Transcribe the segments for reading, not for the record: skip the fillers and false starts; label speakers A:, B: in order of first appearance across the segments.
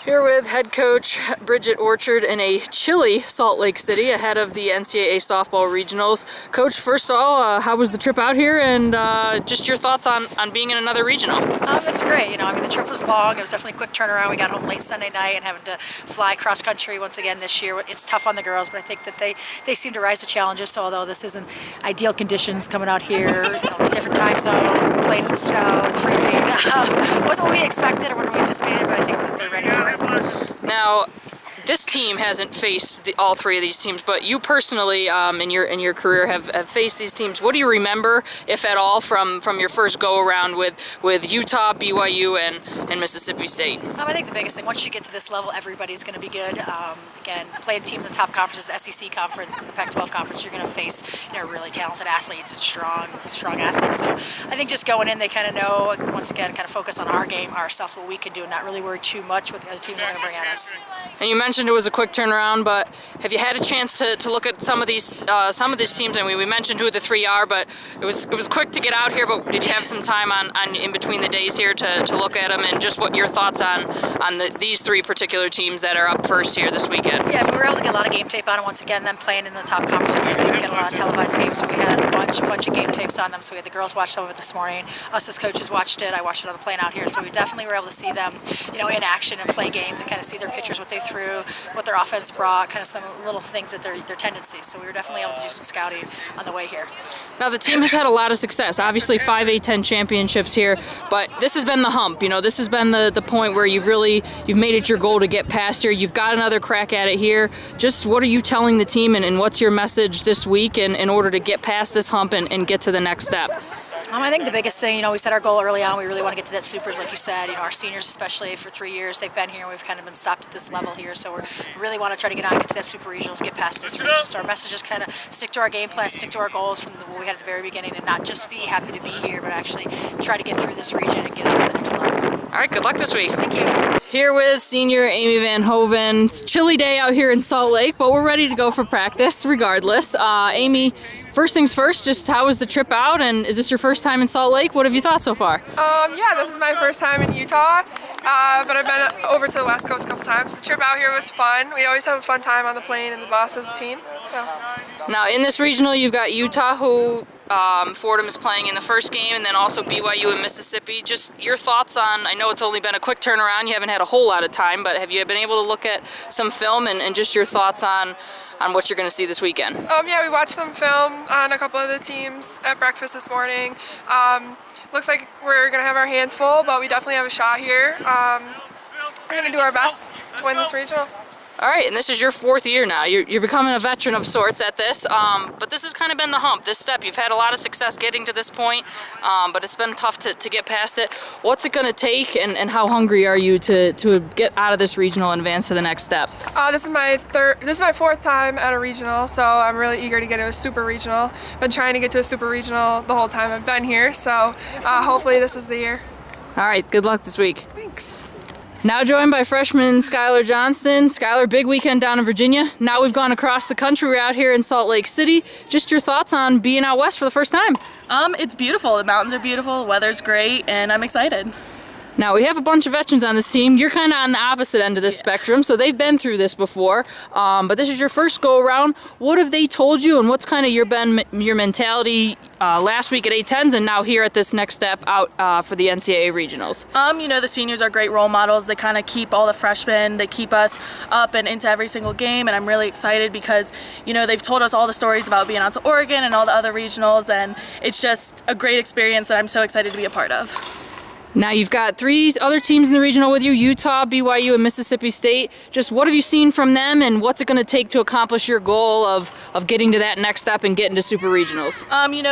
A: Here with head coach Bridget Orchard in a chilly Salt Lake City ahead of the NCAA softball regionals. Coach, first of all, how was the trip out here, and just your thoughts on being in another regional?
B: It's great. The trip was long. It was definitely a quick turnaround. We got home late Sunday night and having to fly cross country once again this year. It's tough on the girls, but I think that they seem to rise to challenges. So although this isn't ideal conditions coming out here, different time zone, playing in the snow, it's freezing. Wasn't what we expected or what we anticipated, but I think that they're ready for it.
A: Now, this team hasn't faced all three of these teams, but you personally, in your career, have faced these teams. What do you remember, if at all, from your first go-around with Utah, BYU, and Mississippi State?
B: I think the biggest thing, once you get to this level, everybody's going to be good. Again, playing teams in the top conferences, the SEC conference, the Pac-12 conference, you're going to face really talented athletes and strong athletes. So I think just going in, they kind of know, once again, kind of focus on our game, ourselves, what we can do, and not really worry too much what the other teams are going to bring at us.
A: And you mentioned it was a quick turnaround, but have you had a chance to look at some of these teams? I mean, we mentioned who the three are, but it was quick to get out here. But did you have some time on in between the days here to look at them, and just what your thoughts on these three particular teams that are up first here this weekend?
B: Yeah, we were able to get a lot of game tape on them. Once again, them playing in the top conferences, they didn't get a lot of televised games, so we had a bunch of game tapes on them. So we had the girls watch some of it this morning. Us as coaches watched it. I watched it on the plane out here. So we definitely were able to see them, in action and play games and kind of see their pitchers, what they threw, what their offense brought, kind of some little things that their tendencies. So we were definitely able to do some scouting on the way here.
A: Now, the team has had a lot of success. Obviously, 5 A-10 championships here, but this has been the hump. This has been the point where you've made it your goal to get past here. You've got another crack at it here. Just what are you telling the team, and what's your message this week in order to get past this hump and get to the next step?
B: I think the biggest thing, we set our goal early on. We really want to get to that supers, like you said. Our seniors, especially for 3 years, they've been here, and we've kind of been stopped at this level here. So we really want to try to get to that super regionals, get past this region. So our message is kind of stick to our game plan, stick to our goals from what we had at the very beginning, and not just be happy to be here, but actually try to get through this region and get on to the next level.
A: All right, good luck this week.
B: Thank you.
A: Here with senior Amy Van Hoven. It's a chilly day out here in Salt Lake, but we're ready to go for practice regardless. Amy, first things first, just how was the trip out, and is this your first time in Salt Lake? What have you thought so far?
C: Yeah, this is my first time in Utah, but I've been over to the West Coast a couple times. The trip out here was fun. We always have a fun time on the plane and the bus as a team. So.
A: Now, in this regional, you've got Utah, who Fordham is playing in the first game, and then also BYU and Mississippi. Just your thoughts on, I know it's only been a quick turnaround, you haven't had a whole lot of time, but have you been able to look at some film and just your thoughts on what you're going to see this weekend?
C: Yeah, we watched some film on a couple of the teams at breakfast this morning. Looks like we're going to have our hands full, but we definitely have a shot here. We're going to do our best to win this regional.
A: All right, and this is your 4th year now. You're becoming a veteran of sorts at this, but this has kind of been the hump, this step. You've had a lot of success getting to this point, but it's been tough to get past it. What's it going to take, and how hungry are you to get out of this regional and advance to the next step?
C: This is my 4th time at a regional, so I'm really eager to get to a super regional. Been trying to get to a super regional the whole time I've been here, so hopefully this is the year.
A: All right, good luck this week.
C: Thanks.
A: Now joined by freshman Skylar Johnston. Skylar, big weekend down in Virginia. Now we've gone across the country. We're out here in Salt Lake City. Just your thoughts on being out west for the first time?
D: It's beautiful. The mountains are beautiful, the weather's great, and I'm excited.
A: Now, we have a bunch of veterans on this team. You're kind of on the opposite end of this spectrum, so they've been through this before. But this is your first go-around. What have they told you, and what's kind of your mentality last week at A-10s and now here at this next step out for the NCAA Regionals?
D: The seniors are great role models. They kind of keep all the freshmen. They keep us up and into every single game, and I'm really excited because, they've told us all the stories about being out to Oregon and all the other regionals, and it's just a great experience that I'm so excited to be a part of.
A: Now you've got 3 other teams in the regional with you, Utah, BYU, and Mississippi State. Just what have you seen from them, and what's it going to take to accomplish your goal of getting to that next step and getting to super regionals?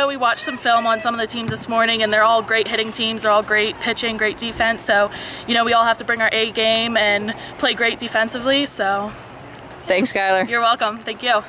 D: We watched some film on some of the teams this morning, and they're all great hitting teams. They're all great pitching, great defense. So, we all have to bring our A game and play great defensively. So,
A: thanks, Skylar.
D: You're welcome. Thank you.